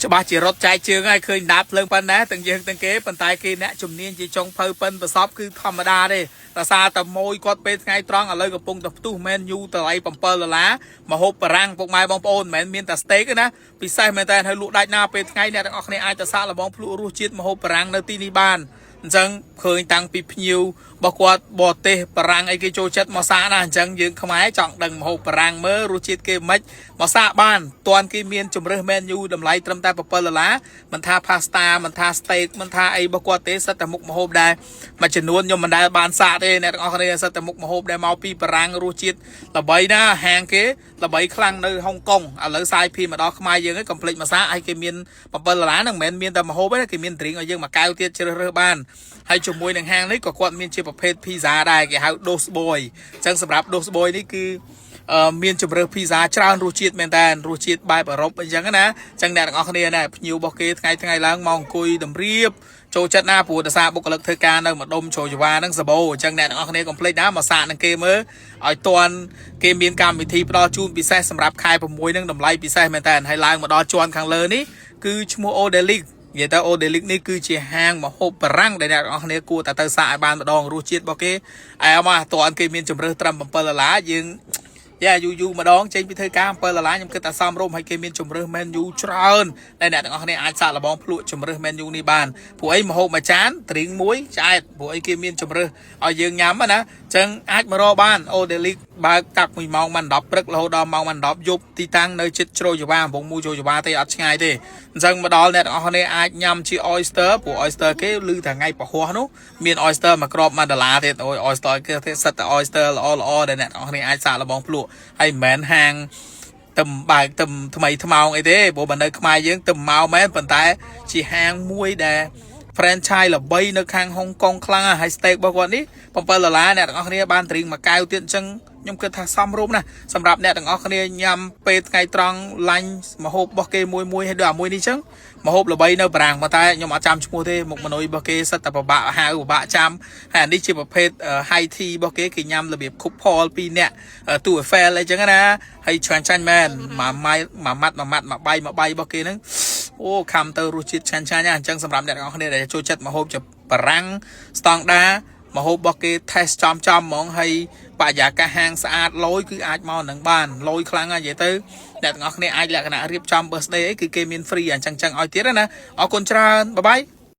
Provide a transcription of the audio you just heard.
ច្បាស់ជារត់ចែកជើងហើយឃើញដាប់ភ្លើងប៉ុណ្ណាទាំងយើងទាំងគេប៉ុន្តែគេអ្នកជំនាញជាចុងភៅប៉ិនប្រសពគឺធម្មតាទេដោយសារតែម៉ួយគាត់ពេលថ្ងៃត្រង់ឥឡូវកំពុងតែផ្ទុះមែនយូតម្លៃ$7មកហូបបារាំងពុកម៉ែបងប្អូនមិនមែនមានតែស្តេកទេណាពិសេសមែនតើហើយលក់ដាច់ណាពេលថ្ងៃអ្នកទាំងអស់គ្នាអាចទៅសាកល្បងភ្លក់រសជាតិមកហូបបារាំងនៅទីនេះបានអញ្ចឹងឃើញតាំងពីភ្ញៀវរបស់គាត់បរទេសបារាំងអីគេចូលចិត្តមកសាកណាអញ្ចឹងយើងខ្មែរចង់ដឹងម្ហូបបារាំងមើលរសជាតិគេមិនមកសាកបានតាន់គេមានជំរើសមែនយូតម្លៃត្រឹមតែ$7មិនថា pasta មិនថា steak មិនថាអីរបស់គាត់ទេសិតតែមុខម្ហូបដែរមួយចំនួនខ្ញុំមិនដែលបានសាកទេអ្នកទាំងអស់គ្នាសិតតែមុខម្ហូបដែលមកពីបារាំងរសជាតិល្បីណាហាងគេល្បីខ្លាំងនៅហុងកុងឥឡូវសាយភីមកដល់ខ្មែរយើងឯងកុំភ្លេចមកសាកឲ្យគេមាន$7ហ្នឹងមិនមែនមានតែម្ហូបទេគេមាន drink ឲ្យយើងមួយកែវទៀតជ្រើសរើសបានហើយជាមួយនឹងហាងនេះក៏គាត់មានជាប្រភេទ pizza ដែរគេហៅ Dos Boy អញ្ចឹងសម្រាប់ Dos Boy នេះគឺមានជម្រើស pizza ច្រើនរសជាតិមែនតើរសជាតិបែបអឺរ៉ុបអញ្ចឹងណាអញ្ចឹងអ្នកទាំងអស់គ្នាណាភ្ញៀវរបស់គេថ្ងៃឡើងមកអង្គុយតម្រៀបចូលចិត្តណាព្រោះដោយសារបុគ្គលិកធ្វើការនៅម្ដុំជ្រោយចង្វាហ្នឹងសាបូអញ្ចឹងអ្នកទាំងអស់គ្នាកុំភ្លេចណាមកសាកនឹងគេមើលឲ្យតាន់គេមានកម្មវិធីផ្ដល់ជូនពិសេសសម្រាប់ខែ6ហ្នឹងតម្លៃពិសេសមែនតើហើយឡើងមកដល់ជាន់ខាងលើនេះគឺឈ្មោះ Odelic និយាយទៅ Odelic នេះគឺជាហាងម្ហូបបារាំងដែលអ្នកទាំងអស់គ្នាគួរតែទៅសាកឲ្យបានម្ដងរសជាតិរបស់គេអែមកតាន់គេមានជម្រើសត្រឹម$7យើងយូរម្ដងចេញពីធ្វើការ$7ខ្ញុំគិតថាសមរម្យហើយគេមានជំរើស menu ច្រើនដែលអ្នកទាំងអស់គ្នាអាចសាកល្បងភ្លក់ជំរើស menu នេះបានព្រោះអីម្ហូបមួយចាន drink មួយឆ្អែតព្រោះអីគេមានជំរើសឲ្យយើងញ៉ាំណាអញ្ចឹងអាចមករកបាន Odelic បើកតាំងពីម៉ោង10ព្រឹករហូតដល់ម៉ោង10យប់ទីតាំងនៅជិតជ្រោយចង្វាកំពង់មូលជ្រោយចង្វាទេអត់ឆ្ងាយទេអញ្ចឹងមកដល់អ្នកទាំងអស់គ្នាអាចញ៉ាំជា oyster ព្រោះ oyster គេឮថាថ្ងៃពហុនោះមាន oyster មួយគ្រាប់$1ទៀតអូយ oyster គេសិតតែ oyster ល្អដែលអ្នកទាំងអស់គ្នាអាចសាកល្បងភ្លក់ហើយមិនមែនហាងទឹមបើកទឹមថ្មីថ្មោងអីទេព្រោះបើនៅខ្មែរយើងទឹមមកមែនប៉ុន្តែជាហាងមួយដែល franchise ល្បីនៅខាងហុងកុងខ្លាំងហើយ steak របស់គាត់នេះ$7អ្នកទាំងអស់គ្នាបាន drink មួយកែវទៀតអញ្ចឹងខ្ញុំគិតថាសមរម្យណាស់សម្រាប់អ្នកទាំងអស់គ្នាញ៉ាំពេលថ្ងៃត្រង់ឡាញ់ម្ហូបរបស់គេមួយហើយដូចអាមួយនេះអញ្ចឹងម្ហូបល្បីនៅបារាំងប៉ុន្តែខ្ញុំអត់ចាំឈ្មោះទេមុខមនុយរបស់គេសិតតែពិបាកហៅពិបាកចាំហើយអានេះជាប្រភេទ high tea របស់គេញ៉ាំរបៀប couple 2នាក់ទូ Eiffel អីចឹងណាហើយឆ្ងាញ់មែនមួយម៉ាត់មួយបាយរបស់គេហ្នឹងអូខំទៅរសជាតិឆ្ងាញ់ណាស់អញ្ចឹងសម្រាប់អ្នកទាំងអស់គ្នាដែលចូលចិត្តម្ហូបបារាំងស្តង់ដាម្ហូបរបស់គេ test ចំហ្មងហើយបរិយាកាសហាងស្អាតលយគឺអាចមកនឹងបានលយខ្លាំងណាស់និយាយទៅអ្នកទាំងអស់គ្នាអាចលក្ខណៈរៀបចំ birthday អីគឺគេមាន free អញ្ចឹងឲ្យទៀតណាអរគុណច្រើនបាយបាយ